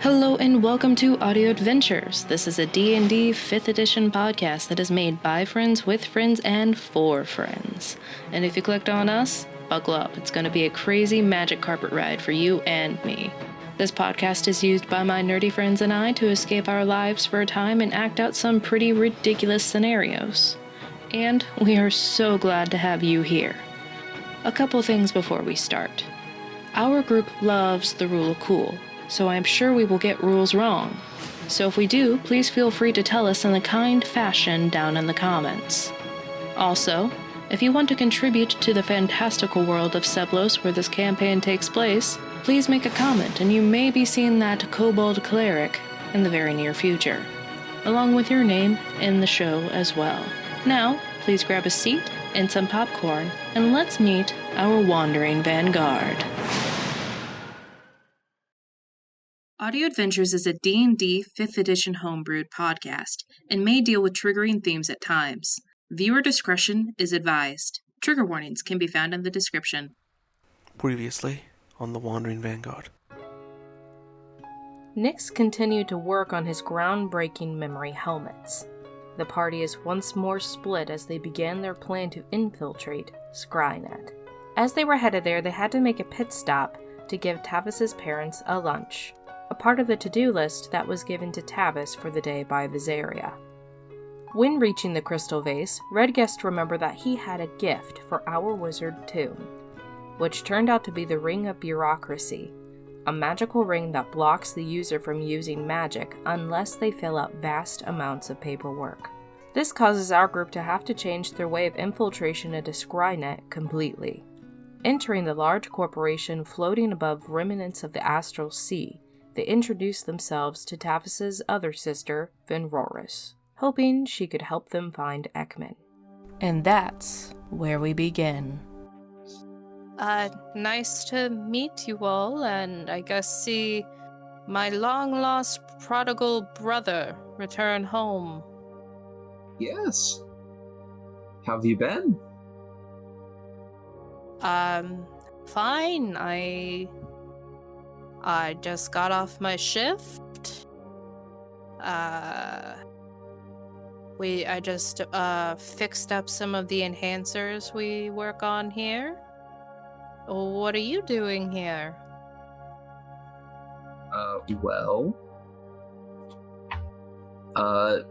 Hello and welcome to Audio Adventures. This is a D&D 5th edition podcast that is made by friends, with friends, and for friends. And if you clicked on us, buckle up. It's going to be a crazy magic carpet ride for you and me. This podcast is used by my nerdy friends and I to escape our lives for a time and act out some pretty ridiculous scenarios. And we are so glad to have you here. A couple things before we start. Our group loves the rule of cool, so I'm sure we will get rules wrong. So if we do, please feel free to tell us in a kind fashion down in the comments. Also, if you want to contribute to the fantastical world of Seblos where this campaign takes place, please make a comment and you may be seeing that kobold cleric in the very near future, along with your name in the show as well. Now, please grab a seat and some popcorn, and let's meet our Wandering Vanguard. Audio Adventures is a D&D 5th edition homebrewed podcast and may deal with triggering themes at times. Viewer discretion is advised. Trigger warnings can be found in the description. Previously on the Wandering Vanguard. Nyx continued to work on his groundbreaking memory helmets. The party is once more split as they began their plan to infiltrate Scrynet. As they were headed there, they had to make a pit stop to give Tavis's parents a lunch, a part of the to-do list that was given to Tavis for the day by Visaria. When reaching the crystal vase, Redguest remembered that he had a gift for our wizard Tomb, which turned out to be the Ring of Bureaucracy, a magical ring that blocks the user from using magic unless they fill out vast amounts of paperwork. This causes our group to have to change their way of infiltration into Scrynet completely. Entering the large corporation floating above remnants of the Astral Sea, they introduced themselves to Tavis's other sister, Venroris, hoping she could help them find Ekemon. And that's where we begin. Nice to meet you all, and I guess see my long-lost prodigal brother return home. Yes. How have you been? Fine. I just got off my shift. I just fixed up some of the enhancers we work on here. What are you doing here?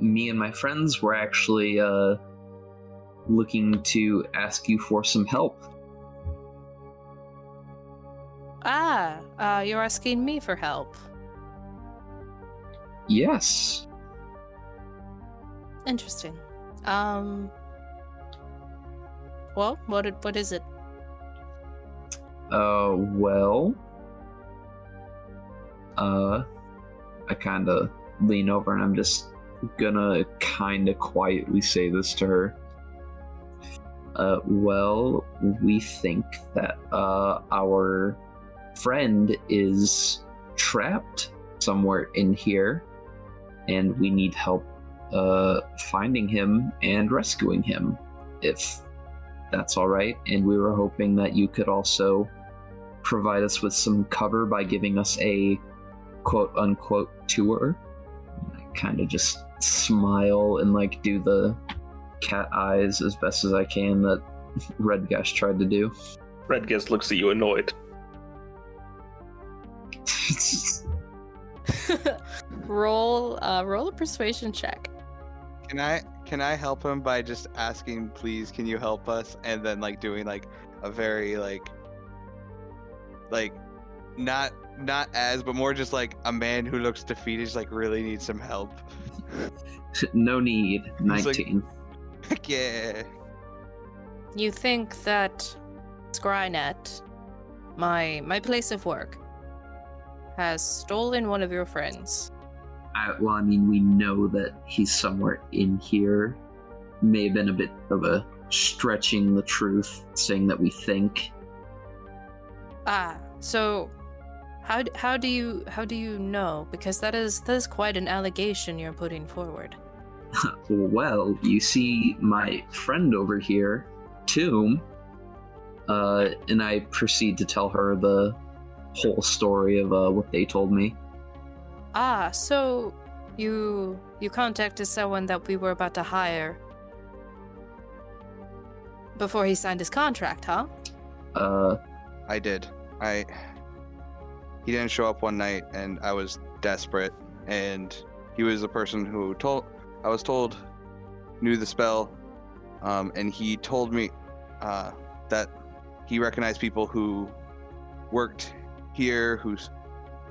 Me and my friends were actually, looking to ask you for some help. You're asking me for help. Yes. Interesting. Well, what is it? I kinda lean over and I'm just gonna kinda quietly say this to her. We think that, our friend is trapped somewhere in here, and we need help, finding him and rescuing him, if that's alright, and we were hoping that you could also provide us with some cover by giving us a quote-unquote tour. I kind of just smile and, do the cat eyes as best as I can that Redguest tried to do. Redguest looks at you annoyed. Roll a persuasion check. Can I help him by just asking, please, can you help us? And then doing a very not as, but more just a man who looks defeated, just really needs some help. No need. 19. Heck yeah. You think that Scrynet, my place of work, has stolen one of your friends? We know that he's somewhere in here. May have been a bit of a stretching the truth, saying that we think. So how do you know? Because that is quite an allegation you're putting forward. Well, you see my friend over here, Tomb, and I proceed to tell her the whole story of what they told me. So you contacted someone that we were about to hire before he signed his contract, huh? I did. He didn't show up one night, and I was desperate. And he was the person who I was told knew the spell, and he told me that he recognized people who worked here.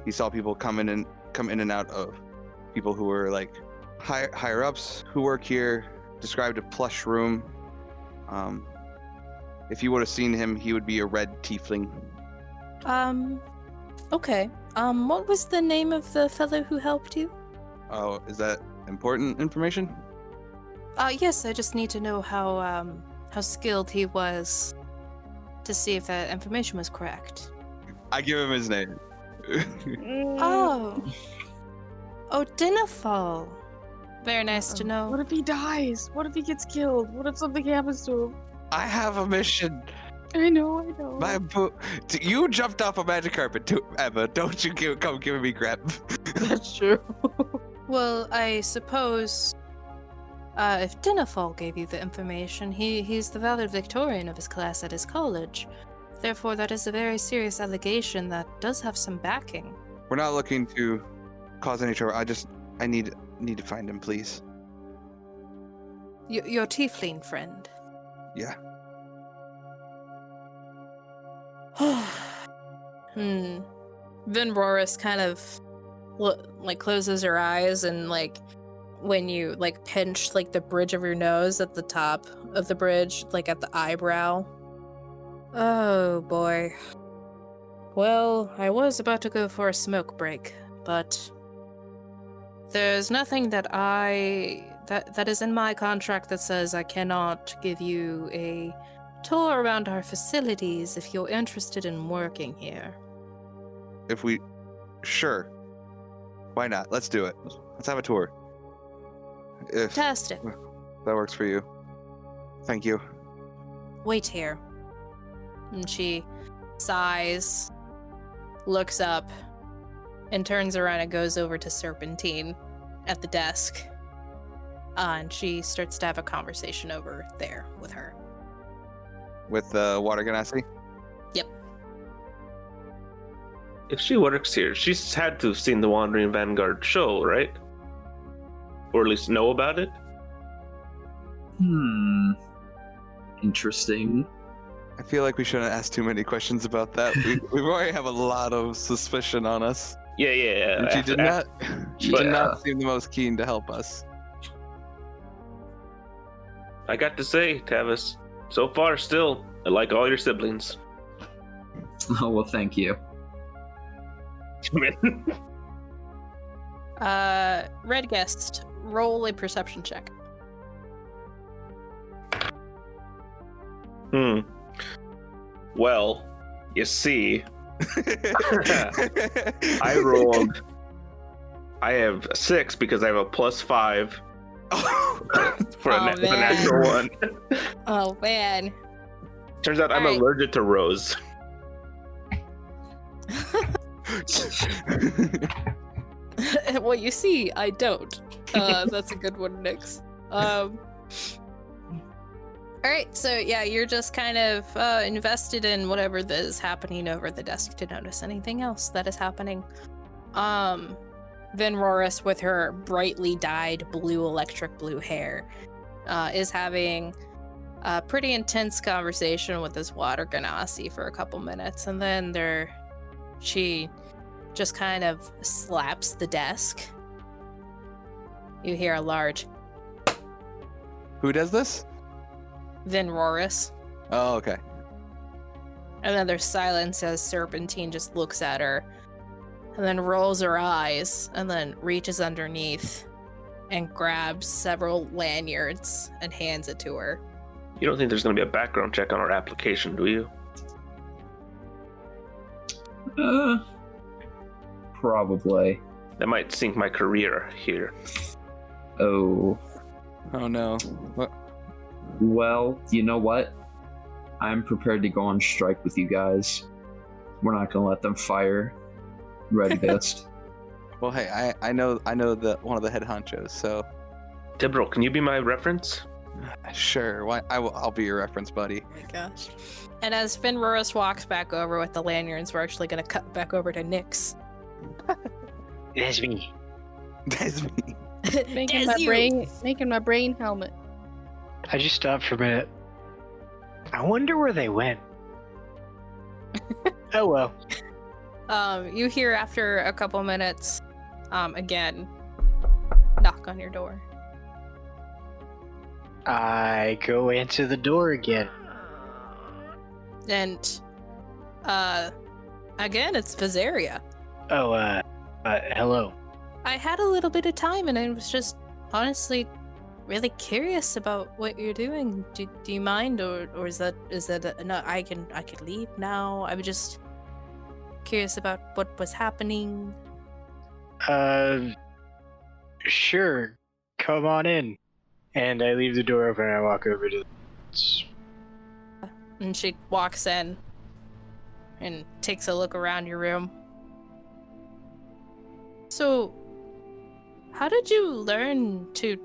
He saw people come in and out of people who were like higher ups who work here. Described a plush room. If you would have seen him, he would be a red tiefling. Okay. What was the name of the fellow who helped you? Oh, is that important information? Yes, I just need to know how skilled he was to see if that information was correct. I give him his name. Oh, Dinnerfall. Very nice to know. What if he dies? What if he gets killed? What if something happens to him? I have a mission. I know. You jumped off a magic carpet too, Emma. Don't you come giving me crap. That's true. Well, I suppose if Dinnerfall gave you the information, he's the valedictorian of his class at his college. Therefore, that is a very serious allegation that does have some backing. We're not looking to cause any trouble. I need to find him, please. Your tiefling friend. Yeah. Then Roris kind of closes her eyes, and when you pinch the bridge of your nose at the top of the bridge, at the eyebrow. Oh boy. Well, I was about to go for a smoke break, but there's nothing that is in my contract that says I cannot give you a tour around our facilities if you're interested in working here. Sure. Why not? Let's do it. Let's have a tour. If Fantastic. that works for you. Thank you. Wait here. And she sighs, looks up, and turns around and goes over to Serpentine at the desk. And she starts to have a conversation over there with her. With the water ganassi? Yep. If she works here, she's had to have seen the Wandering Vanguard show, right? Or at least know about it? Interesting. I feel like we shouldn't ask too many questions about that. We already have a lot of suspicion on us. Yeah. And she did not seem the most keen to help us. I got to say, Tavis, so far still, I like all your siblings. Oh, well, thank you. Red guest, roll a perception check. Well, you see, I have 6 because I have a +5 for a natural one. Oh man. Turns out I'm All right. allergic to rose. Well, you see, I don't. That's a good one, Nix. Alright, so yeah, you're just kind of invested in whatever is happening over the desk to notice anything else that is happening. Then Roris, with her brightly dyed electric blue hair, is having a pretty intense conversation with this water ganassi for a couple minutes, and then she just kind of slaps the desk. You hear a large Who does this? Then Roris. Oh, okay. And then there's silence as Serpentine just looks at her and then rolls her eyes and then reaches underneath and grabs several lanyards and hands it to her. You don't think there's going to be a background check on our application, do you? Probably. That might sink my career here. Oh. Oh no. What? Well, you know what? I'm prepared to go on strike with you guys. We're not gonna let them fire Red Ghost. Well, hey, I know the one of the head honchos, so Dibro, can you be my reference? sure. Why I'll be your reference buddy. Oh my gosh. And as Finroris walks back over with the lanyards, we're actually going to cut back over to Nyx. That's me. That's me. Making my brain helmet. I just stopped for a minute. I wonder where they went. Oh well. You hear after a couple minutes, again, knock on your door. I go answer the door again. And, again, it's Visaria. Oh, hello. I had a little bit of time and I was just honestly really curious about what you're doing. Do you mind, or is that no? I could leave now. I was just curious about what was happening. Sure. Come on in. And I leave the door open and I walk over to And she walks in and takes a look around your room. So, how did you learn to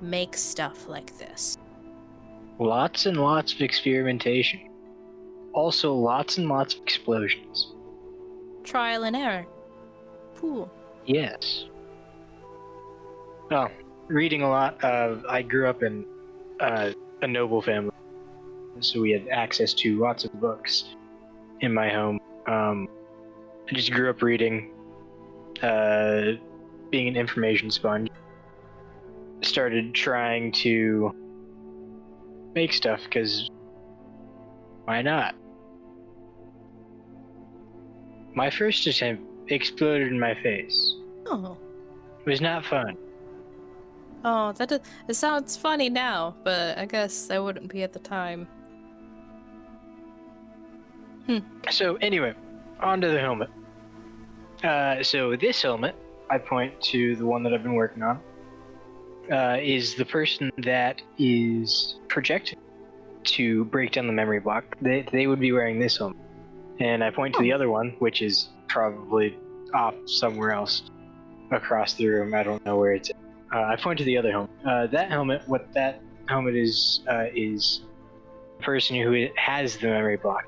make stuff like this? lots and lots of experimentation. Also, lots and lots of explosions. Trial and error. Cool. Yes. Oh, reading a lot. I grew up in a noble family, so we had access to lots of books in my home. I just grew up reading, being an information sponge. Started trying to make stuff, because why not? My first attempt exploded in my face. Oh. It was not fun. Oh, it sounds funny now, but I guess I wouldn't be at the time. So anyway, onto the helmet. So this helmet, I point to the one that I've been working on, is the person that is projected to break down the memory block. They would be wearing this helmet. And I point to the other one, which is probably off somewhere else across the room. I don't know where it's at. I point to the other helmet. That helmet, what that helmet is the person who has the memory block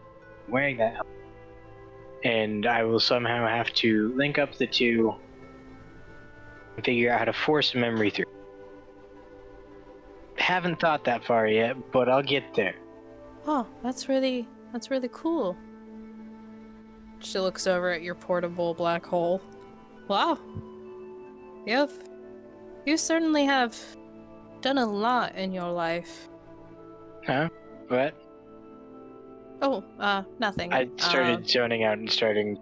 wearing that helmet. And I will somehow have to link up the two and figure out how to force a memory through. Haven't thought that far yet, but I'll get there. Oh, that's really cool. She looks over at your portable black hole. Wow. You certainly have done a lot in your life. Huh? What? Oh, nothing. I started zoning out and starting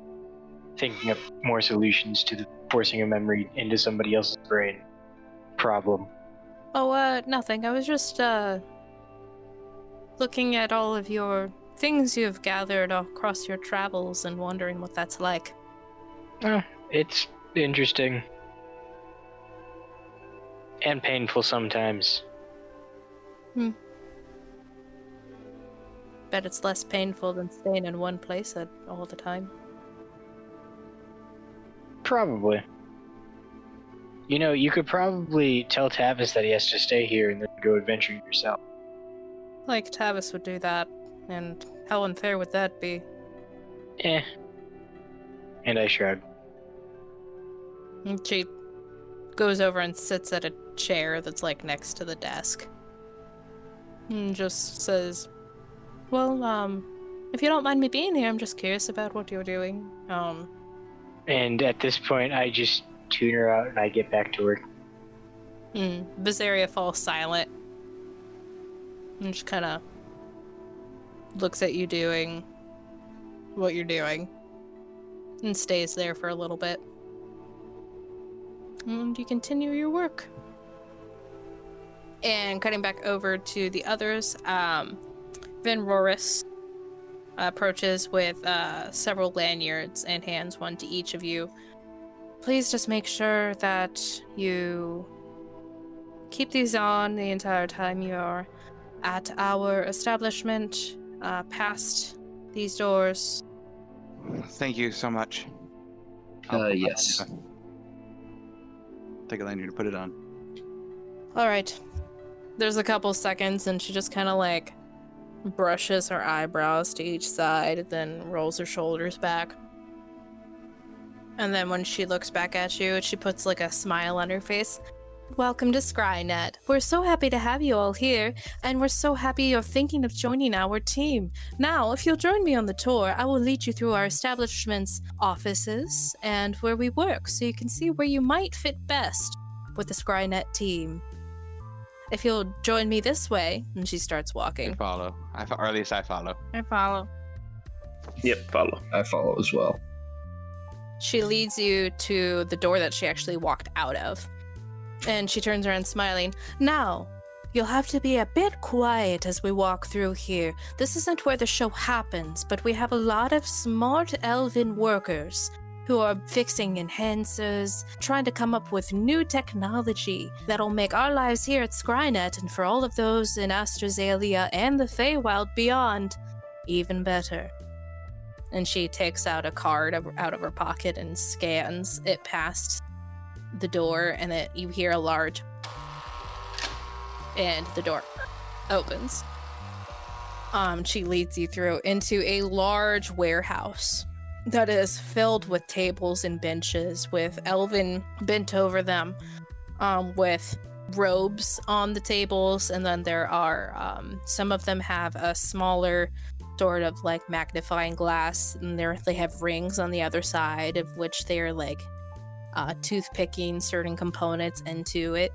thinking of more solutions to the forcing a memory into somebody else's brain problem. Oh, nothing. I was just, looking at all of your things you've gathered across your travels and wondering what that's like. Oh, it's interesting. And painful sometimes. Bet it's less painful than staying in one place all the time. Probably. You know, you could probably tell Tavis that he has to stay here and then go adventuring yourself. Like Tavis would do that, and how unfair would that be? Eh. And I shrug. And she goes over and sits at a chair that's like next to the desk. And just says, well, if you don't mind me being here, I'm just curious about what you're doing. And at this point, I just tune her out and I get back to work. Visaria falls silent. And just kind of looks at you doing what you're doing. And stays there for a little bit. And you continue your work. And cutting back over to the others, Venroris approaches with several lanyards and hands one to each of you. Please just make sure that you keep these on the entire time you are at our establishment, past these doors. Thank you so much. Yes. Take a lanyard and put it on. All right. There's a couple seconds, and she just kind of like brushes her eyebrows to each side, then rolls her shoulders back. And then when she looks back at you, she puts like a smile on her face. Welcome to Scrynet. We're so happy to have you all here, and we're so happy you're thinking of joining our team. Now, if you'll join me on the tour, I will lead you through our establishment's offices and where we work, so you can see where you might fit best with the Scrynet team. If you'll join me this way, and she starts I walking. follow. Or at least I follow. I follow. Yep, follow. I follow as well. She leads you to the door that she actually walked out of. And she turns around smiling. Now, you'll have to be a bit quiet as we walk through here. This isn't where the show happens, but we have a lot of smart elven workers who are fixing enhancers, trying to come up with new technology that'll make our lives here at Scrynet and for all of those in Astrazelia and the Feywild beyond even better. And she takes out a card out of her pocket and scans it past the door, and you hear a large and the door opens. She leads you through into a large warehouse that is filled with tables and benches with elven bent over them, with robes on the tables, and then there are some of them have a smaller sort of like magnifying glass, and they have rings on the other side of which they're like toothpicking certain components into it,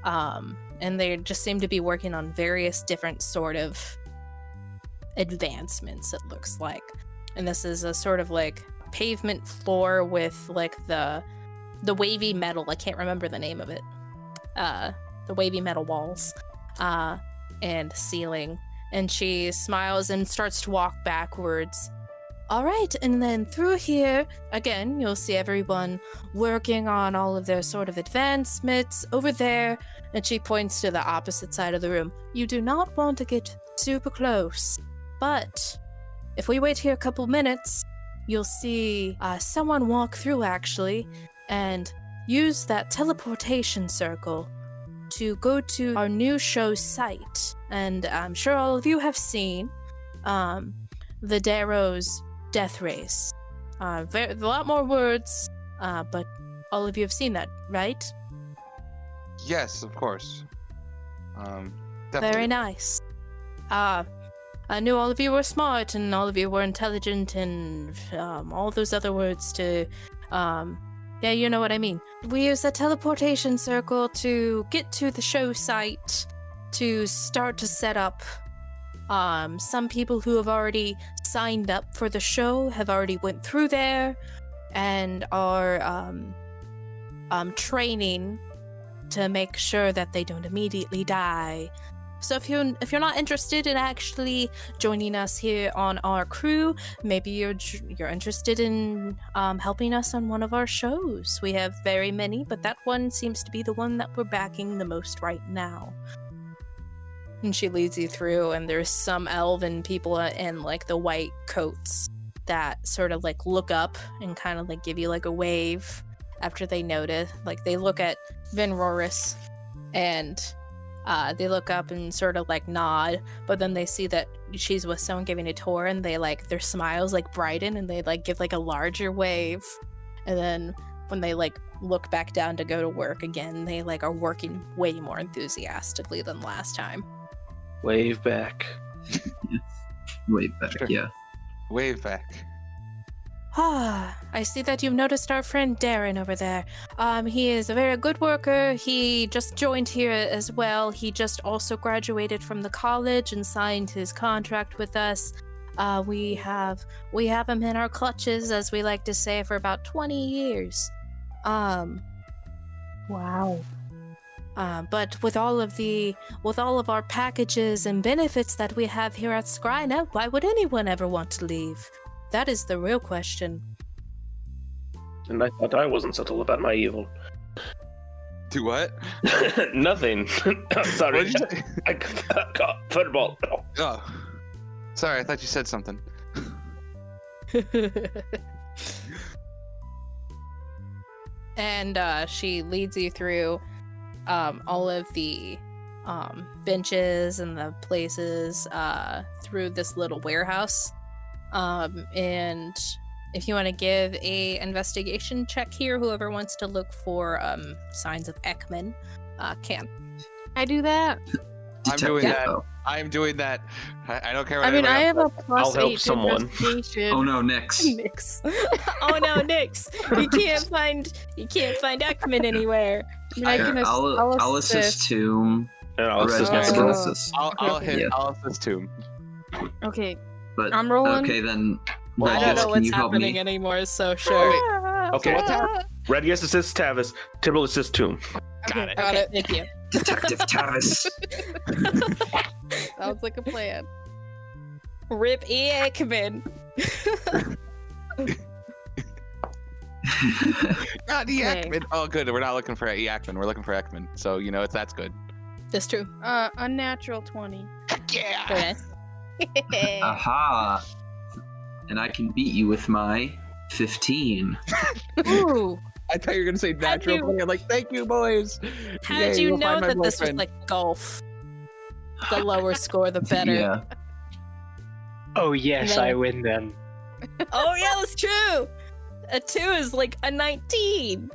and they just seem to be working on various different sort of advancements, it looks like. And this is a sort of like pavement floor with like the wavy metal, I can't remember the name of it, the wavy metal walls and ceiling. And she smiles and starts to walk backwards. All right, and then through here, again, you'll see everyone working on all of their sort of advancements over there, and she points to the opposite side of the room. You do not want to get super close, but if we wait here a couple minutes, you'll see someone walk through, actually, and use that teleportation circle to go to our new show site. And I'm sure all of you have seen the Darrow's Death Race. A lot more words, but all of you have seen that, right? Yes, of course. Definitely. Very nice. I knew all of you were smart and all of you were intelligent and all those other words to, yeah, you know what I mean. We use a teleportation circle to get to the show site to start to set up. Some people who have already signed up for the show have already went through there and are training to make sure that they don't immediately die. So if you're not interested in actually joining us here on our crew, maybe you're interested in helping us on one of our shows. We have very many, but that one seems to be the one that we're backing the most right now. And she leads you through, and there's some elven people in like the white coats that sort of like look up and kind of like give you like a wave after they notice. Like they look at Venroris and they look up and sort of like nod, but then they see that she's with someone giving a tour, and they like their smiles like brighten and they like give like a larger wave. And then when they like look back down to go to work again, they like are working way more enthusiastically than last time. Wave back. Wave back, Sure. yeah. Wave back. I see that you've noticed our friend Darren over there. He is a very good worker. He just joined here as well. He just also graduated from the college and signed his contract with us. We have him in our clutches, as we like to say, for about 20 years. Wow. But with all of our packages and benefits that we have here at Scrynet, why would anyone ever want to leave? That is the real question. And I thought I wasn't subtle about my evil. Do what? Nothing. Sorry. What did you say? I got football. Oh. Oh. Sorry, I thought you said something. And she leads you through all of the benches and the places through this little warehouse. And if you want to give a investigation check here, whoever wants to look for signs of Ekemon can. I do that. I'm doing that. Detective. I'm doing that. I don't care what I mean, I anybody have a plus I'll help 8 to someone. investigation. Oh no, Nix. Nix. Oh no, Nix! You can't find Ekemon anywhere. I mean, I can I'll assist too. And I'll Red assist Nix Mr. can Bro. assist. I'll hit. Yeah. I'll assist too. Okay, But I'm rolling. okay then. Well, I Red don't Nix, know can what's you help happening me? anymore, so sure. Okay. Red Yes assists Tavis. Tibble assists Toom. Got it. Got it. Thank you. Detective Tavis. Sounds like a plan. Rip Ekemon. Not Okay. Ekman. Oh, good. We're not looking for Ekman. We're looking for Ekman. So that's good. That's true. Unnatural 20. Yeah. Very nice. Aha! And I can beat you with my 15. Ooh. I thought you were gonna say natural. you- Play. I'm like, thank you, boys. How Yay, did you we'll know find my that this was boyfriend. like golf? The lower score, the better. Yeah. Oh yes, And then- I win then. Oh yeah, that's true. A 2 is like a 19.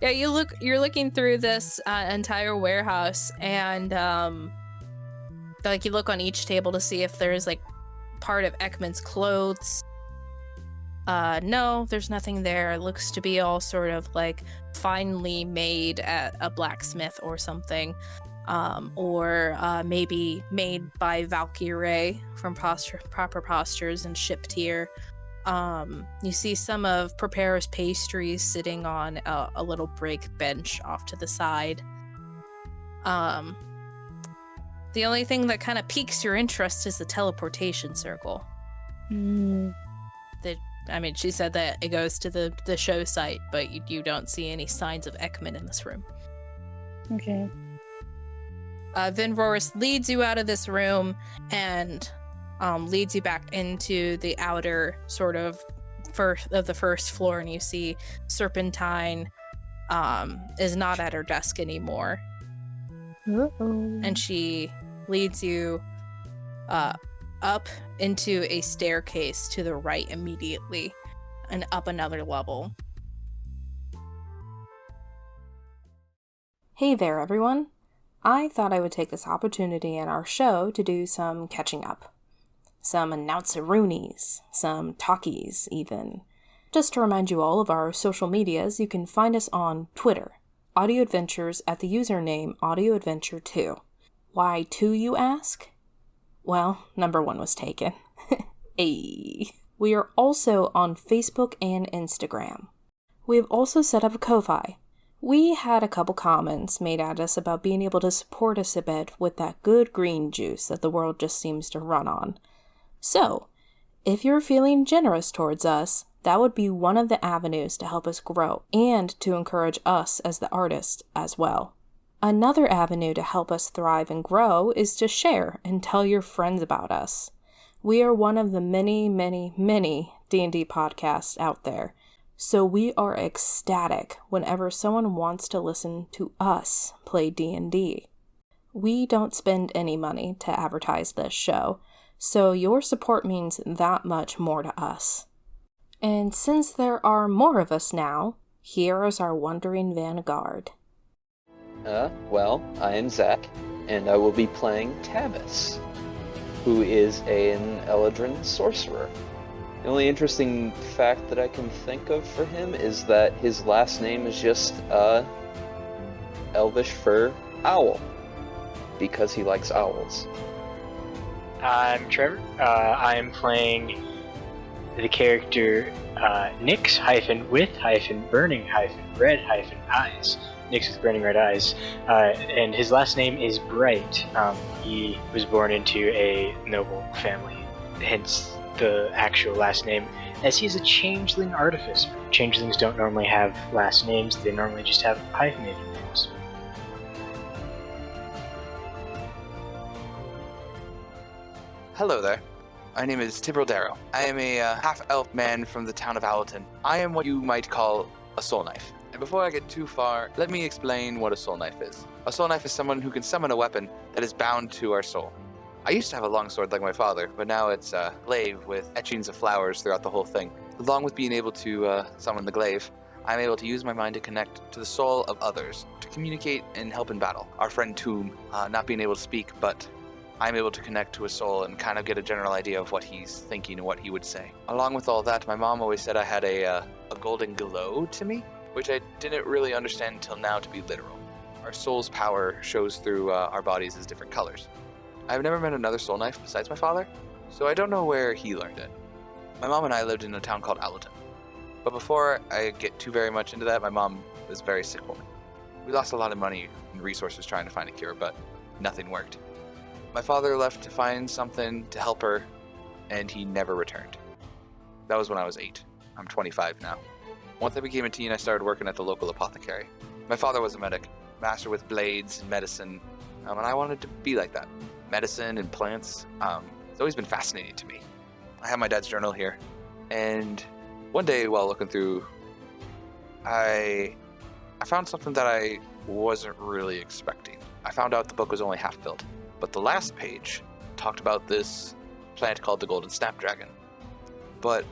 Yeah, you're looking through this entire warehouse, and like you look on each table to see if there's like part of Ekman's clothes. No, there's nothing there. It looks to be all sort of like finely made at a blacksmith or something. Or maybe made by Valkyrie from Proper Postures and shipped here. You see some of Preparer's pastries sitting on a little break bench off to the side. The only thing that kind of piques your interest is the teleportation circle. I mean, she said that it goes to the show site, but you don't see any signs of Ekemon in this room. Okay. Vinroris leads you out of this room and leads you back into the outer sort of the first floor, and you see Serpentine is not at her desk anymore, and she leads you up into a staircase to the right immediately and up another level. Hey there, everyone. I thought I would take this opportunity in our show to do some catching up. Some announceroonies, some talkies even. Just to remind you all of our social medias, you can find us on Twitter, Audio Adventures at the username AudioAdventure2. Why 2, you ask? Well, number 1 was taken. Ayy. We are also on Facebook and Instagram. We have also set up a Ko-Fi. We had a couple comments made at us about being able to support us a bit with that good green juice that the world just seems to run on. So, if you're feeling generous towards us, that would be one of the avenues to help us grow and to encourage us as the artist as well. Another avenue to help us thrive and grow is to share and tell your friends about us. We are one of the many, many, many D&D podcasts out there. So we are ecstatic whenever someone wants to listen to us play D&D. We don't spend any money to advertise this show, so your support means that much more to us. And since there are more of us now, here is our Wandering Vanguard. Well, I am Zach, and I will be playing Tavis, who is an Eladrin sorcerer. The only interesting fact that I can think of for him is that his last name is just Elvish for owl, because he likes owls. I'm Trevor. I am playing the character Nyx with burning red eyes. Nyx with burning red eyes. And his last name is Bright. He was born into a noble family, hence the actual last name, as he's a changeling artificer. Changelings don't normally have last names, they normally just have hyphenated names. Hello there. My name is Tibril Darrow. I am a half-elf man from the town of Owlton. I am what you might call a soul knife. And before I get too far, let me explain what a soul knife is. A soul knife is someone who can summon a weapon that is bound to our soul. I used to have a longsword like my father, but now it's a glaive with etchings of flowers throughout the whole thing. Along with being able to summon the glaive, I'm able to use my mind to connect to the soul of others, to communicate and help in battle. Our friend Tomb, not being able to speak, but I'm able to connect to his soul and kind of get a general idea of what he's thinking and what he would say. Along with all that, my mom always said I had a golden glow to me, which I didn't really understand until now to be literal. Our soul's power shows through our bodies as different colors. I've never met another soul knife besides my father, so I don't know where he learned it. My mom and I lived in a town called Owlton. But before I get too very much into that, my mom was a very sick woman. We lost a lot of money and resources trying to find a cure, but nothing worked. My father left to find something to help her, and he never returned. That was when I was 8. I'm 25 now. Once I became a teen, I started working at the local apothecary. My father was a medic, master with blades and medicine, and I wanted to be like that. Medicine and plants, it's always been fascinating to me. I have my dad's journal here, and one day while looking through, I found something that I wasn't really expecting. I found out the book was only half filled, but the last page talked about this plant called the golden snapdragon. But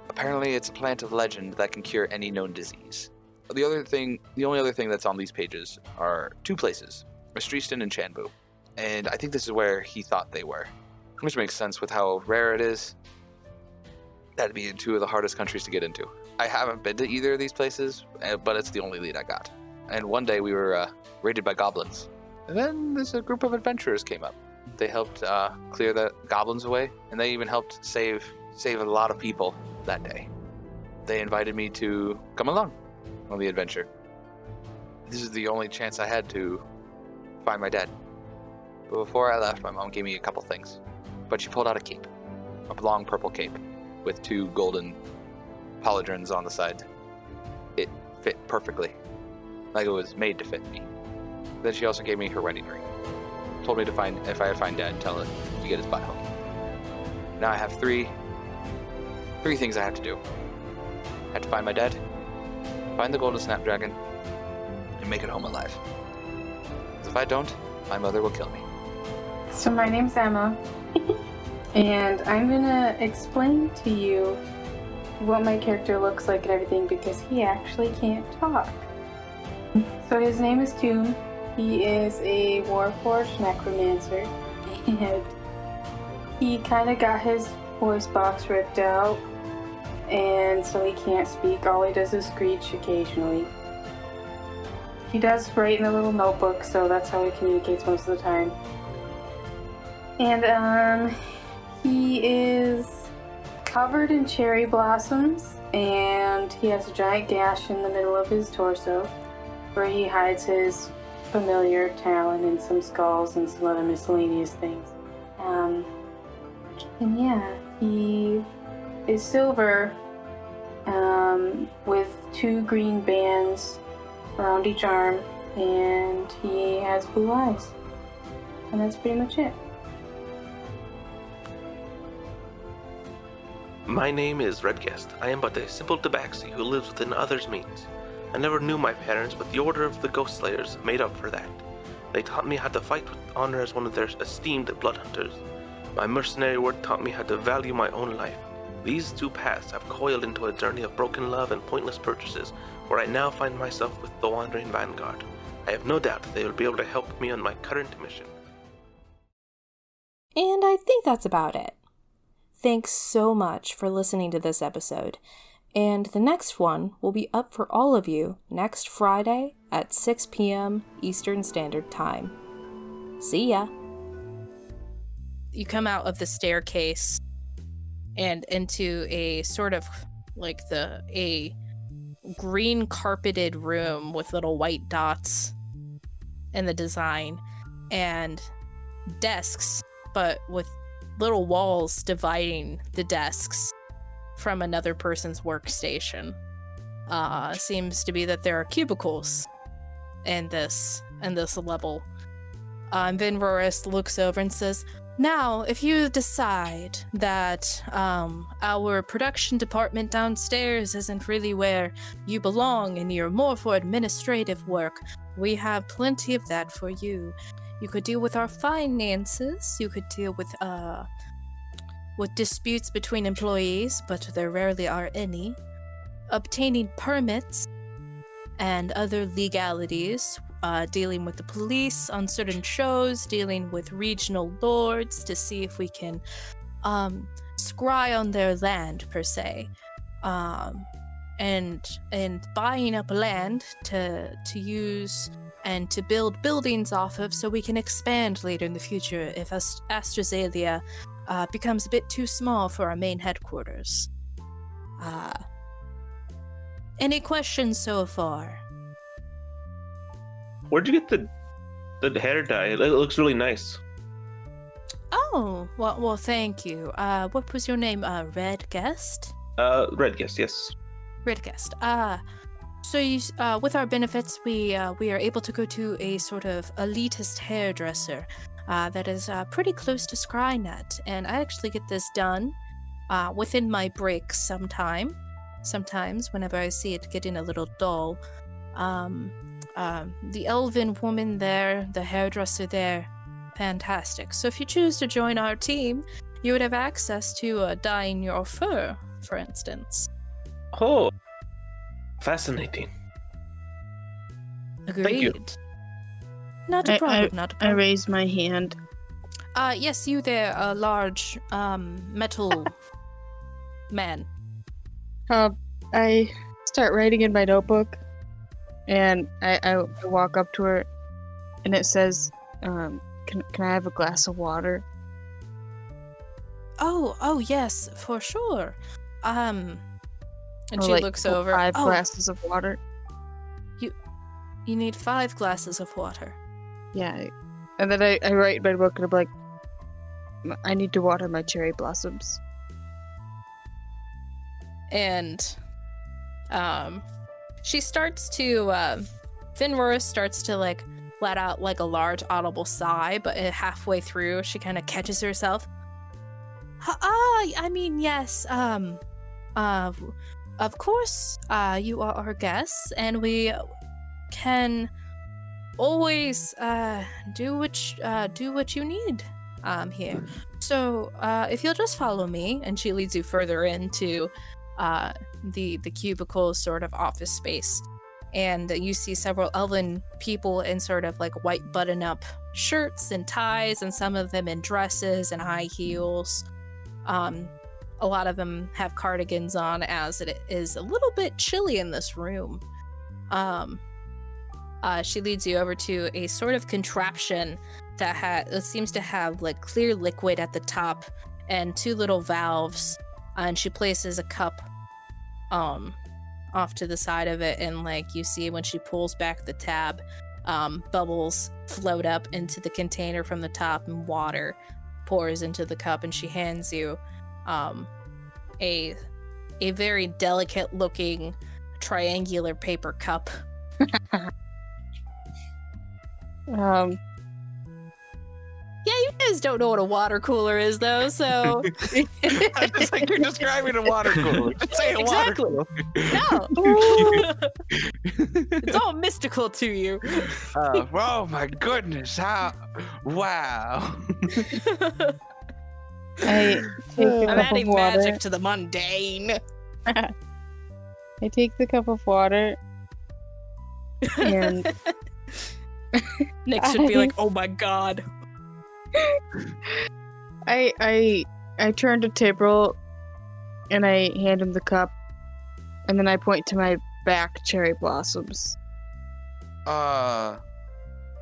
apparently it's a plant of legend that can cure any known disease. The only other thing that's on these pages are 2 places, Mistreeston and Chanbu. And I think this is where he thought they were, which makes sense with how rare it is. That'd be in 2 of the hardest countries to get into. I haven't been to either of these places, but it's the only lead I got. And one day we were raided by goblins. And then a group of adventurers came up. They helped clear the goblins away, and they even helped save a lot of people that day. They invited me to come along on the adventure. This is the only chance I had to find my dad. But before I left, my mom gave me a couple things. But she pulled out a cape, a long purple cape with 2 golden pauldrons on the side. It fit perfectly, like it was made to fit me. Then she also gave me her wedding ring. Told me to if I find Dad, tell him to get his butt home. Now I have three things I have to do. I have to find my dad, find the golden snapdragon, and make it home alive. Because if I don't, my mother will kill me. So my name's Emma, and I'm gonna explain to you what my character looks like and everything because he actually can't talk. So his name is Tomb. He is a Warforged necromancer, and he kind of got his voice box ripped out, and so he can't speak. All he does is screech occasionally. He does write in a little notebook, so that's how he communicates most of the time. And he is covered in cherry blossoms, and he has a giant gash in the middle of his torso where he hides his familiar talon and some skulls and some other miscellaneous things. And yeah, he is silver with 2 green bands around each arm, and he has blue eyes. And that's pretty much it. My name is Redguest. I am but a simple tabaxi who lives within others' means. I never knew my parents, but the Order of the Ghost Slayers made up for that. They taught me how to fight with honor as one of their esteemed blood hunters. My mercenary work taught me how to value my own life. These 2 paths have coiled into a journey of broken love and pointless purchases, where I now find myself with the Wandering Vanguard. I have no doubt they will be able to help me on my current mission. And I think that's about it. Thanks so much for listening to this episode. And the next one will be up for all of you next Friday at 6 p.m. Eastern Standard Time. See ya! You come out of the staircase and into a sort of like a green carpeted room with little white dots in the design and desks, but with little walls dividing the desks from another person's workstation. Seems to be that there are cubicles in this level. Vin Roris looks over and says, Now, if you decide that our production department downstairs isn't really where you belong and you're more for administrative work, we have plenty of that for you. You could deal with our finances, you could deal with disputes between employees, but there rarely are any, obtaining permits, and other legalities, dealing with the police on certain shows, dealing with regional lords to see if we can scry on their land, per se, and buying up land to use and to build buildings off of so we can expand later in the future if Astrazelia becomes a bit too small for our main headquarters. Any questions so far? Where'd you get the hair dye? It looks really nice. Oh, well, thank you. What was your name? Red Guest? Red Guest, yes. Red Guest. So you, with our benefits, we are able to go to a sort of elitist hairdresser that is pretty close to Scrynet, and I actually get this done within my breaks sometimes whenever I see it getting a little dull. The elven woman there, the hairdresser there, fantastic. So if you choose to join our team, you would have access to dyeing your fur, for instance. Oh, fascinating. Agreed. Thank you. Not a problem, not a I problem. raise my hand. Yes, you there, a large, metal man. I start writing in my notebook, and I walk up to her, and it says, "Can I have a glass of water?" Oh, yes, for sure. And Or, she like, looks over. 5 Oh, glasses of water. you need 5 glasses of water. Yeah. And then I write in my book, and I'm like, I need to water my cherry blossoms. And she starts to Finrora starts to like let out like a large audible sigh, but halfway through she kind of catches herself. I mean, yes, of course, you are our guests, and we can always do what you need here. So if you'll just follow me, and she leads you further into the cubicle sort of office space, and you see several elven people in sort of like white button-up shirts and ties, and some of them in dresses and high heels. A lot of them have cardigans on, as it is a little bit chilly in this room. She leads you over to a sort of contraption that seems to have like clear liquid at the top and 2 little valves, and she places a cup off to the side of it, and like you see when she pulls back the tab, bubbles float up into the container from the top, and water pours into the cup, and she hands you a very delicate looking triangular paper cup. Yeah, you guys don't know what a water cooler is, though, so... I just like you're describing a water cooler. Just say a water Exactly. cooler. No! It's all mystical to you. Oh my goodness! How? Wow! I take the I'm cup adding of water. magic to the mundane. I take the cup of water, and Nick should be like, oh my god. I turn to Tibril, and I hand him the cup, and then I point to my back cherry blossoms.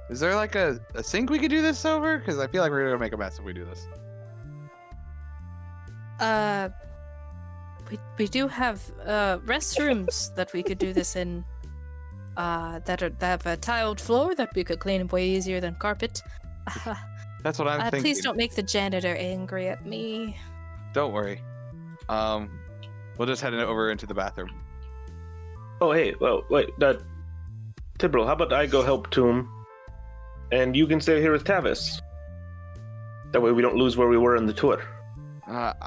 Is there like a sink we could do this over? Because I feel like we're gonna make a mess if we do this. We do have restrooms that we could do this in. That have a tiled floor that we could clean way easier than carpet. That's what I'm thinking. Please don't make the janitor angry at me. Don't worry. We'll just head over into the bathroom. Oh, hey, well, wait, Tibril, how about I go help Tomb, and you can stay here with Tavis? That way we don't lose where we were in the tour. I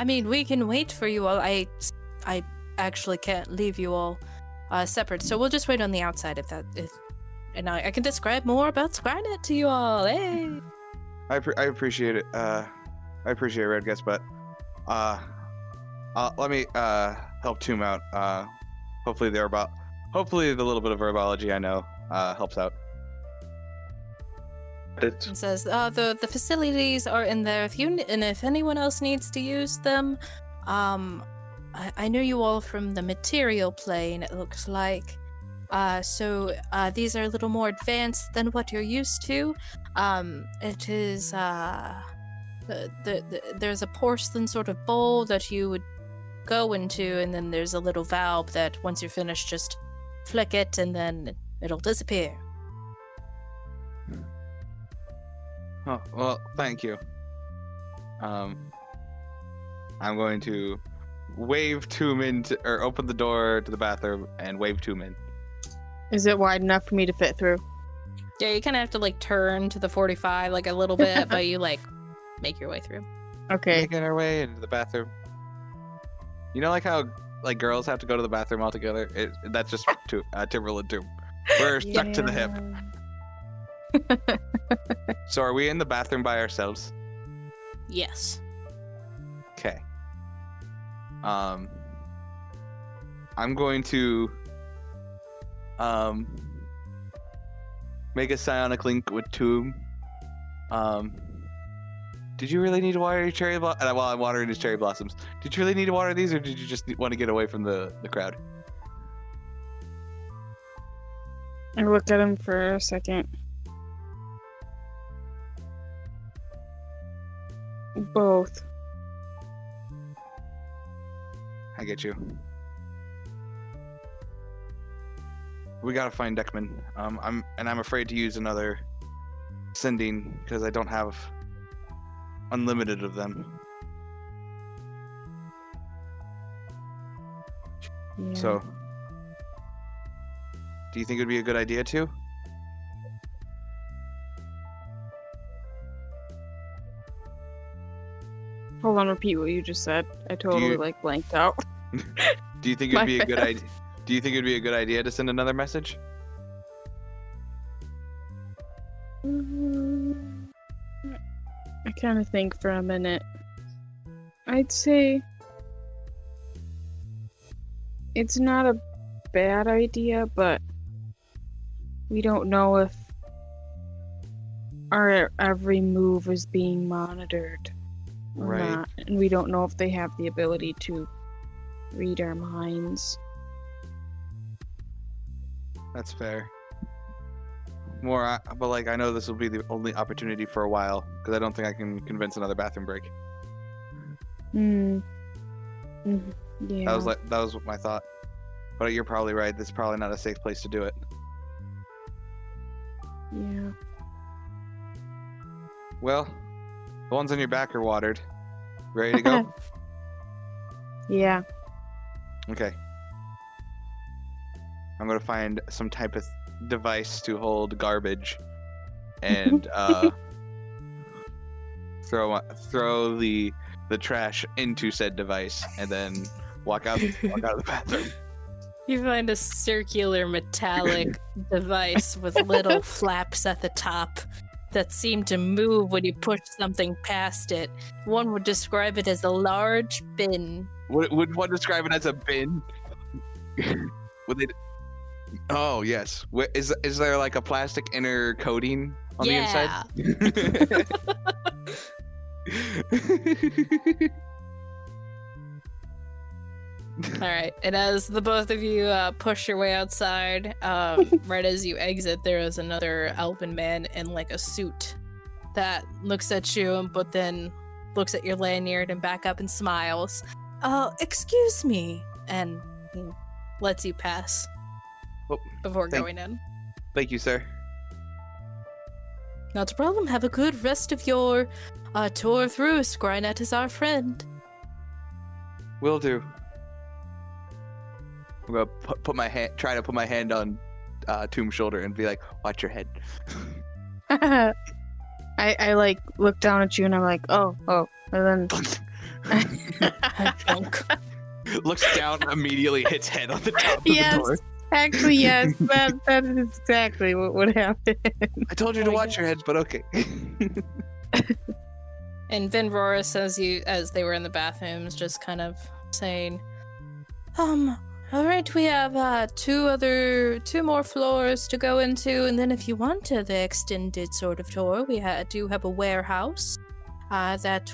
mean, we can wait for you all. I actually can't leave you all separate, so we'll just wait on the outside and I can describe more about Scrynet to you all. Hey. I appreciate it. I appreciate it, Red Guest, but let me help Toom out. Hopefully the little bit of herbology I know helps out. It says the facilities are in there. If anyone else needs to use them, I know you all from the material plane. It looks like. So these are a little more advanced than what you're used to. It is there's a porcelain sort of bowl that you would go into, and then there's a little valve that once you're finished, just flick it, and then it'll disappear. Oh, well, thank you. I'm going to wave Toom or open the door to the bathroom and wave Toom in. Is it wide enough for me to fit through? Yeah, you kind of have to like turn to the 45 like a little bit, but you like make your way through. Okay. Making our way into the bathroom. You know, like how like girls have to go to the bathroom all together? That's just Timberl and Toom. We're stuck to the hip. So are we in the bathroom by ourselves? Yes. Okay. I'm going to make a psionic link with Toom. Did you really need to water your cherry blossoms? While I'm watering his cherry blossoms, did you really need to water these, or did you just want to get away from the crowd? I look at him for a second. Both. I get you. We gotta find Ekemon. I'm afraid to use another sending because I don't have unlimited of them. Yeah. So, do you think it would be a good idea to? Hold on, repeat what you just said. I totally blanked out. Do you think it'd be a good idea? Do you think it'd be a good idea to send another message? I kind of think for a minute. I'd say it's not a bad idea, but we don't know if our every move is being monitored or not, and we don't know if they have the ability to read our minds. That's fair. But like, I know this will be the only opportunity for a while because I don't think I can convince another bathroom break. Yeah. That was my thought. But you're probably right. This is probably not a safe place to do it. Yeah. Well, the ones on your back are watered. Ready to go? Yeah. Okay. I'm gonna find some type of device to hold garbage, and throw the trash into said device, and then walk out of the bathroom. You find a circular metallic device with little flaps at the top that seem to move when you push something past it. One would describe it as a large bin. Would one describe it as a bin? Would they? Oh yes. Is there like a plastic inner coating on the inside? All right, and as the both of you push your way outside, right as you exit, there is another elven man in like a suit that looks at you, but then looks at your lanyard and back up and smiles. Excuse me, and he lets you pass before going in. Thank you, sir. Not a problem. Have a good rest of your tour through. Scrynet is our friend. Will do. I'm gonna try to put my hand on Toom's shoulder and be like, "Watch your head." I like look down at you and I'm like, oh, and then Looks down, immediately hits head on the top of yes, the door. actually yes, that is exactly what would happen. I told you to watch your heads, but okay. And Venroris, as they were in the bathrooms, just kind of saying, all right, we have two more floors to go into, and then if you want the extended sort of tour, we do have a warehouse that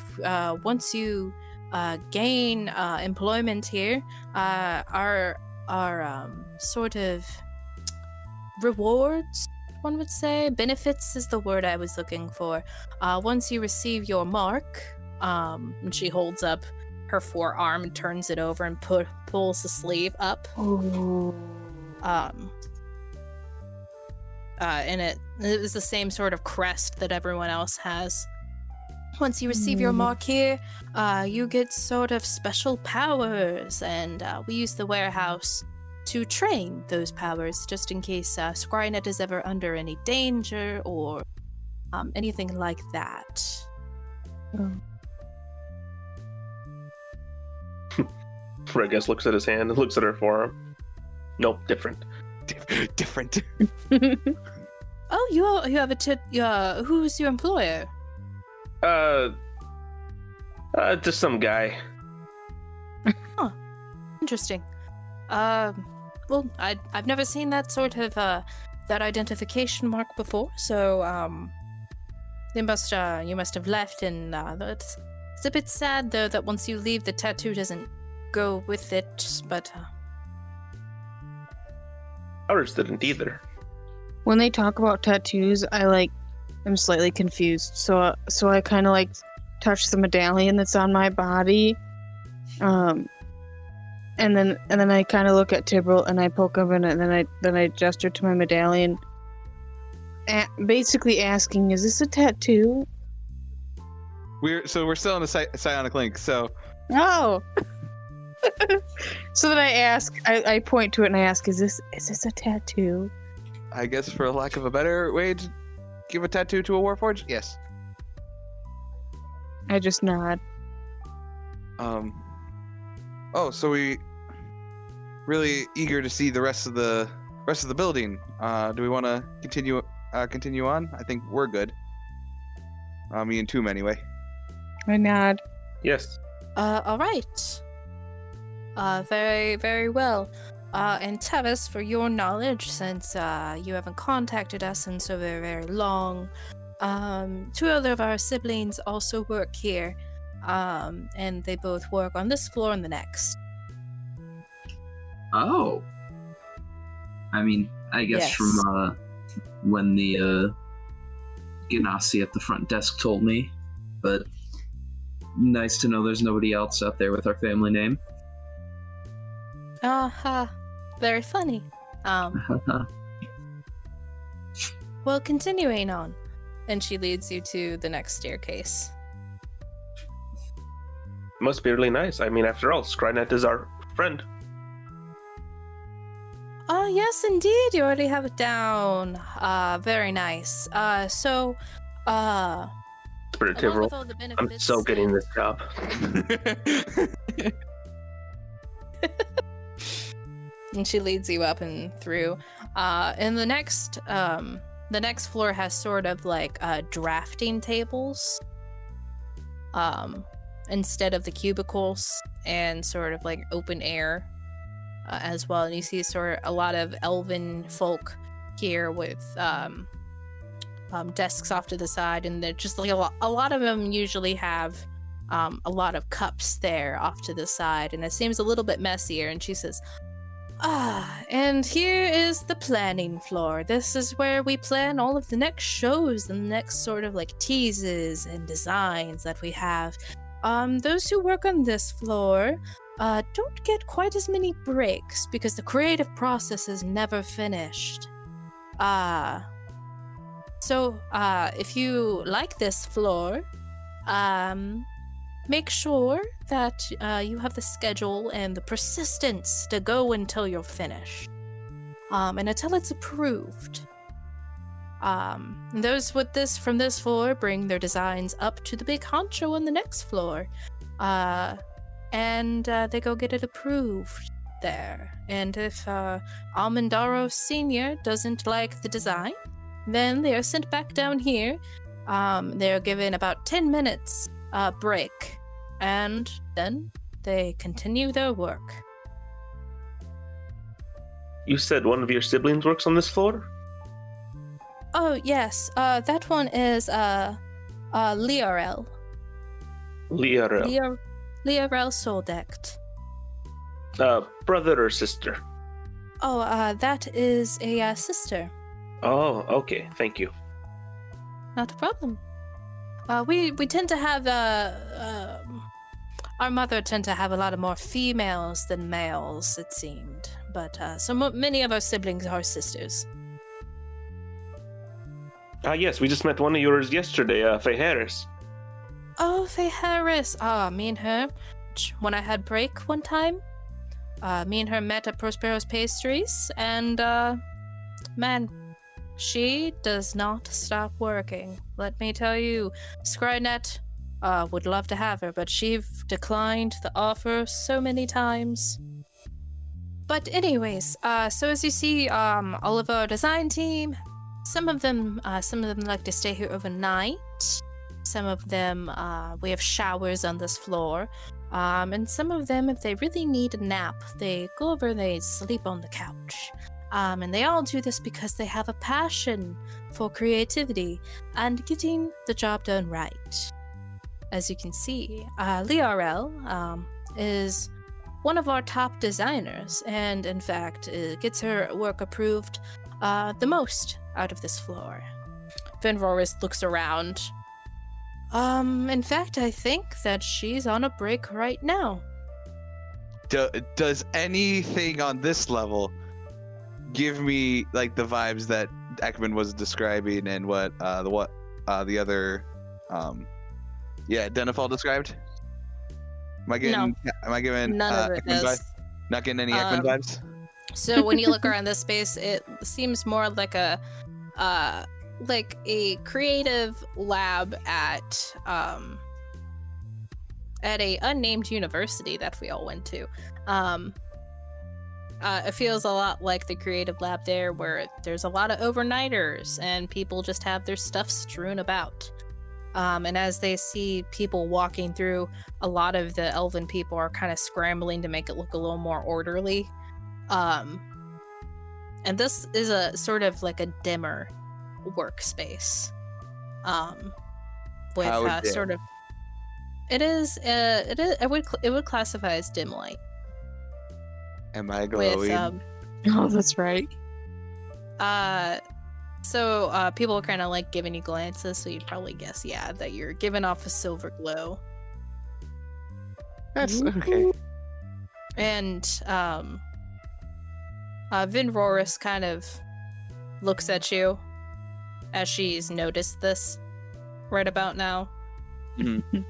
once you gain employment here, our sort of rewards, one would say, benefits is the word I was looking for. Once you receive your mark, and she holds up her forearm and turns it over and pulls the sleeve up. Ooh. And it is the same sort of crest that everyone else has. Once you receive your mark here, you get sort of special powers, and we use the warehouse to train those powers, just in case Scrynet is ever under any danger or anything like that. Oh. Regas looks at his hand and looks at her forearm. Nope, different. Different. Oh, you have a who's your employer? Just some guy. Huh. Interesting. Well, I've never seen that sort of that identification mark before, so you must have left, and it's a bit sad though that once you leave, the tattoo doesn't go with it. But Ours didn't either. When they talk about tattoos, I'm slightly confused. So I kind of touch the medallion that's on my body, and then I kind of look at Tibble and I poke him in it, and then I gesture to my medallion, basically asking, "Is this a tattoo?" We're still in the psionic link. So Oh. So then I ask, I point to it and I ask, "Is this a tattoo?" I guess, for lack of a better way to give a tattoo to a warforged, yes. I just nod. Oh, so we really eager to see the rest of the building. Do we want to continue on? I think we're good. Me and Toom anyway. I nod. Yes. All right. Very, very well. And Tevis, for your knowledge, since you haven't contacted us in so very, very long, two other of our siblings also work here, and they both work on this floor and the next. Oh. I mean, I guess Yes. from when the Ganassi at the front desk told me, but nice to know there's nobody else out there with our family name. Very funny. Well, continuing on. And she leads you to the next staircase. Must be really nice. I mean, after all, Scrynet is our friend. Oh, yes, indeed. You already have it down. Very nice. So, Spirit along with Tivril, all the I'm benefits so getting this job. and she leads you up and through. And the next floor has sort of like drafting tables, instead of the cubicles, and sort of like open air as well. And you see sort of a lot of elven folk here with desks off to the side, and they're just like a lot of them usually have a lot of cups there off to the side, and it seems a little bit messier. And she says, and here is the planning floor. This is where we plan all of the next shows and the next sort of like teases and designs that we have. Those who work on this floor don't get quite as many breaks because the creative process is never finished. So if you like this floor, make sure that you have the schedule and the persistence to go until you're finished. And until it's approved. Those with this from this floor bring their designs up to the big honcho on the next floor, and they go get it approved there. And if Almondaro Senior doesn't like the design, then they are sent back down here. They're given about 10 minutes break, and then they continue their work. You said one of your siblings works on this floor? Oh, yes. That one is Liarel. Liarel. Liarel Soldect. Brother or sister? Oh, that is a sister. Oh, okay. Thank you. Not a problem. We tend to have our mother tend to have a lot of more females than males, it seemed. But many of our siblings are sisters. Yes, we just met one of yours yesterday, Faye Harris. Oh, Faye Harris. Me and her, when I had break one time, me and her met at Prospero's Pastries, and, man, she does not stop working. Let me tell you, Scrynet would love to have her, but she declined the offer so many times. But anyways, so as you see, all of our design team, some of them like to stay here overnight. Some of them, we have showers on this floor. And some of them, if they really need a nap, they go over and they sleep on the couch. And they all do this because they have a passion for creativity and getting the job done right. As you can see, Liarel is one of our top designers, and in fact, gets her work approved the most out of this floor. Venroris looks around. In fact, I think that she's on a break right now. Does anything on this level give me like the vibes that Ekemon was describing and what the other Denifal described? Am I getting None of it Ekemon is. vibes? Not getting any Ekemon vibes? So when you look around this space, it seems more like a creative lab at a unnamed university that we all went to. It feels a lot like the creative lab there, where there's a lot of overnighters and people just have their stuff strewn about. And as they see people walking through, a lot of the elven people are kind of scrambling to make it look a little more orderly. And this is a sort of like a dimmer workspace. With sort of, it would classify as dim light. Am I glowing? Oh, that's right. So people are kind of like giving you glances, so you'd probably guess, that you're giving off a silver glow. That's okay. And Venroris kind of looks at you as she's noticed this right about now. Mm-hmm.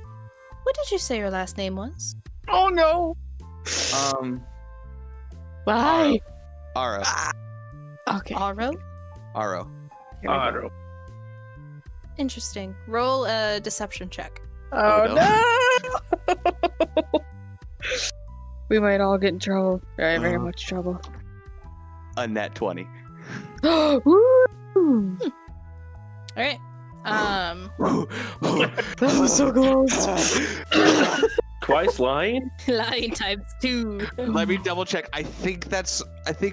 What did you say your last name was? Oh no! Bye. Aro. Okay. Aro? Aro. Aro. Interesting. Roll a deception check. Oh no! We might all get in trouble. Very much trouble. A net 20. Woo! Alright. That was so close. Twice lying? Lying times 2. Let me double check. I think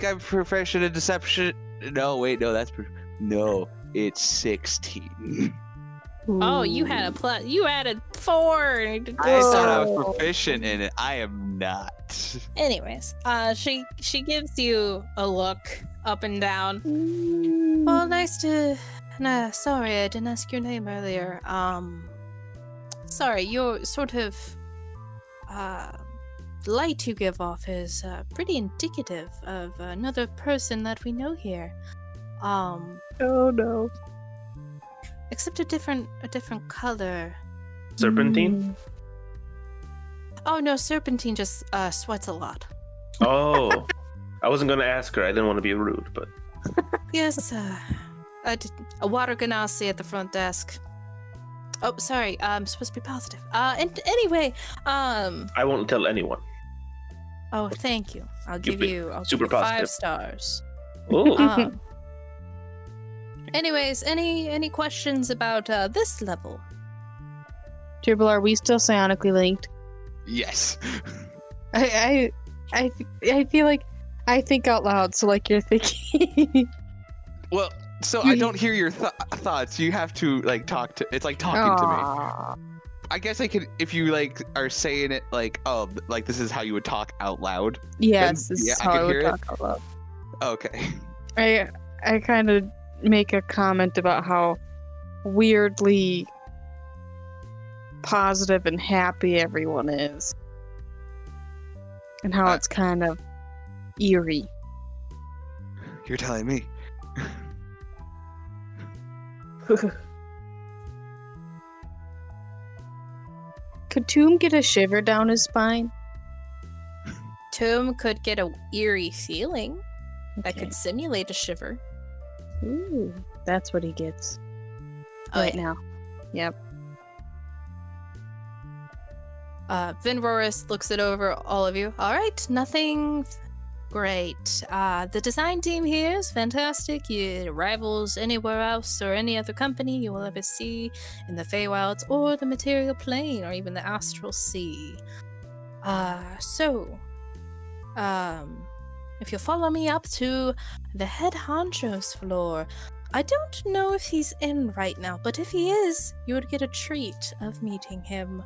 I'm proficient in deception. No, wait, no, no, it's 16. Oh, you had you added 4. I thought I was proficient in it. I am not. Anyways, she gives you a look up and down. Well, nice to. Nah, sorry, I didn't ask your name earlier. Sorry, your sort of light you give off is pretty indicative of another person that we know here. Oh no. Except a different color. Serpentine? Oh no, Serpentine just sweats a lot. Oh. I wasn't going to ask her. I didn't want to be rude, but... Yes, A water ganassi at the front desk. Oh, sorry. I'm supposed to be positive. And anyway, I won't tell anyone. Oh, thank you. I'll give been you. super 5 positive. stars. Oh, Anyways, any questions about this level? Dribble, are we still psionically linked? Yes. I feel like I think out loud, so like you're thinking. Well, so I don't hear your thoughts. You have to like talk to. It's like talking to me. I guess I could, if you like are saying it like, oh, like this is how you would talk out loud. Yes, Then, this yeah, is I how could I would hear talk out loud. Okay. I kind of make a comment about how weirdly positive and happy everyone is, and how it's kind of eerie. You're telling me. Could Tomb get a shiver down his spine? Tomb could get a eerie feeling that Okay. could simulate a shiver. Ooh, that's what he gets Oh, right yeah. now. Yep. Vinroris looks it over all of you. All right, nothing great. The design team here is fantastic. It rivals anywhere else or any other company you will ever see in the Feywilds or the material plane or even the astral sea. If you'll follow me up to the head honcho's floor, I don't know if he's in right now, but if he is, you would get a treat of meeting him.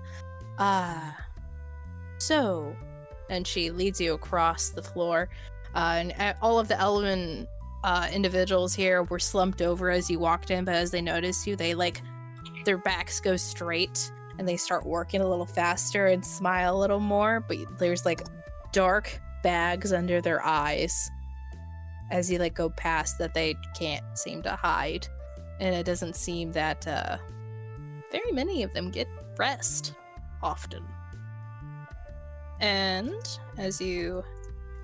And she leads you across the floor, and all of the Elven individuals here were slumped over as you walked in, but as they notice you, they their backs go straight and they start working a little faster and smile a little more, but there's dark bags under their eyes as you go past that they can't seem to hide, and it doesn't seem that very many of them get rest often. And as you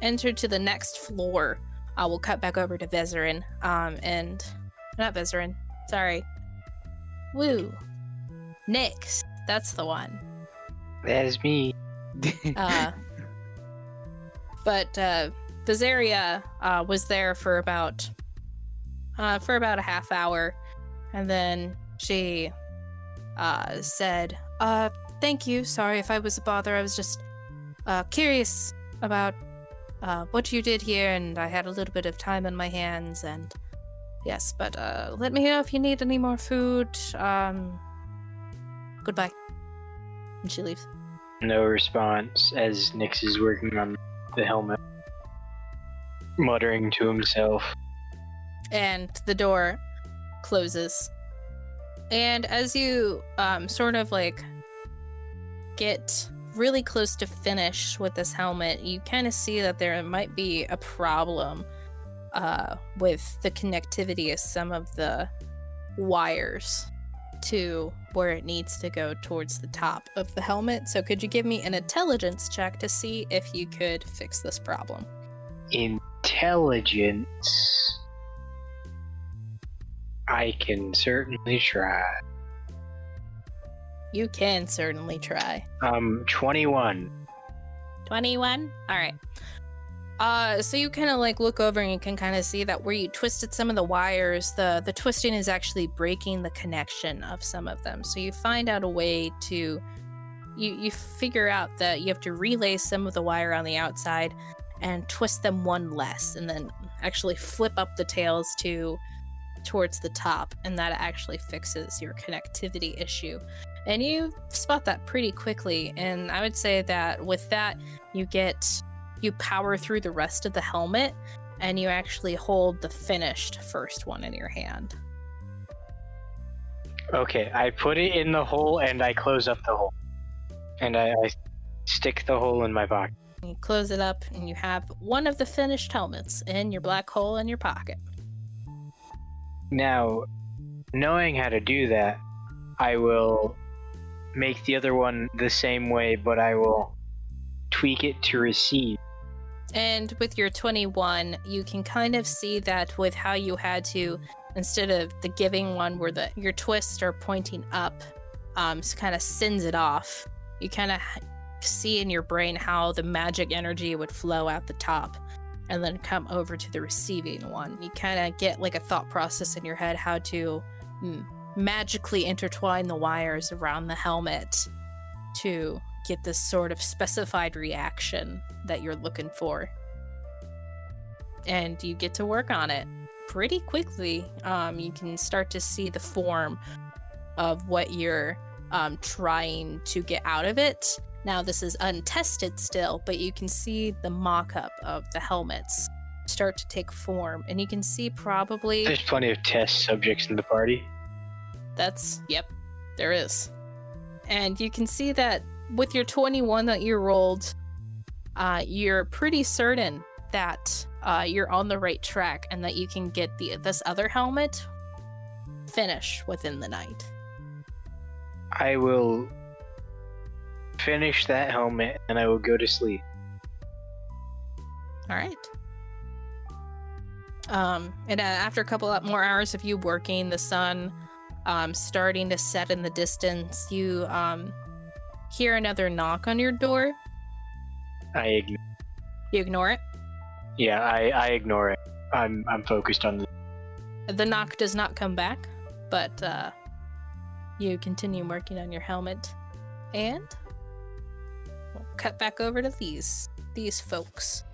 enter to the next floor, we'll cut back over to Vezerin. And not Vezerin, sorry. Woo. Nyx, that's the one. That is me. But Vizaria was there for about a half hour, and then she said, "Thank you. Sorry if I was a bother. I was just curious about what you did here, and I had a little bit of time on my hands. And yes, but let me know if you need any more food. Goodbye." And she leaves. No response as Nyx is working on the helmet, muttering to himself. And the door closes. And as you get really close to finish with this helmet, you kind of see that there might be a problem with the connectivity of some of the wires to where it needs to go towards the top of the helmet. So could you give me an intelligence check to see if you could fix this problem? Intelligence. I can certainly try. You can certainly try. 21. 21? Alright. So you kind of look over and you can kind of see that where you twisted some of the wires, the twisting is actually breaking the connection of some of them. So you find out a way to, you figure out that you have to relay some of the wire on the outside and twist them one less, and then actually flip up the tails towards the top, and that actually fixes your connectivity issue. And you spot that pretty quickly, and I would say that with that, you power through the rest of the helmet, and you actually hold the finished first one in your hand. Okay, I put it in the hole and I close up the hole. And I stick the hole in my pocket. You close it up, and you have one of the finished helmets in your black hole in your pocket. Now, knowing how to do that, I will make the other one the same way, but I will tweak it to receive. And with your 21, you can kind of see that with how you had to instead of the giving one where your twists are pointing up, kind of sends it off. You kind of see in your brain how the magic energy would flow out the top and then come over to the receiving one. You kind of get like a thought process in your head how to magically intertwine the wires around the helmet to get this sort of specified reaction that you're looking for. And you get to work on it pretty quickly. You can start to see the form of what you're trying to get out of it. Now, this is untested still, but you can see the mock-up of the helmets start to take form, and you can see probably... There's plenty of test subjects in the party. Yep, there is. And you can see that with your 21 that you rolled, you're pretty certain that you're on the right track and that you can get this other helmet finished within the night. I will finish that helmet and I will go to sleep. All right. And after a couple more hours of you working, the sun starting to set in the distance, you hear another knock on your door. You ignore it? Yeah, I ignore it. I'm focused on the knock does not come back, but you continue working on your helmet, and we'll cut back over to these folks.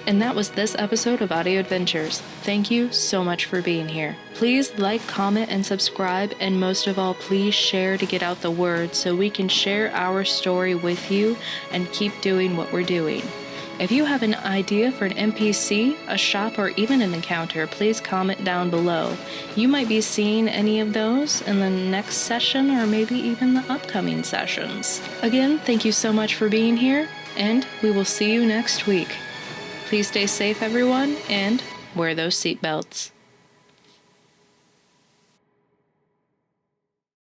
And that was this episode of Audio Adventures. Thank you so much for being here. Please like, comment, and subscribe, and most of all, please share to get out the word so we can share our story with you and keep doing what we're doing. If you have an idea for an NPC, a shop, or even an encounter, please comment down below. You might be seeing any of those in the next session or maybe even the upcoming sessions. Again, thank you so much for being here, and we will see you next week. Please stay safe, everyone, and wear those seatbelts.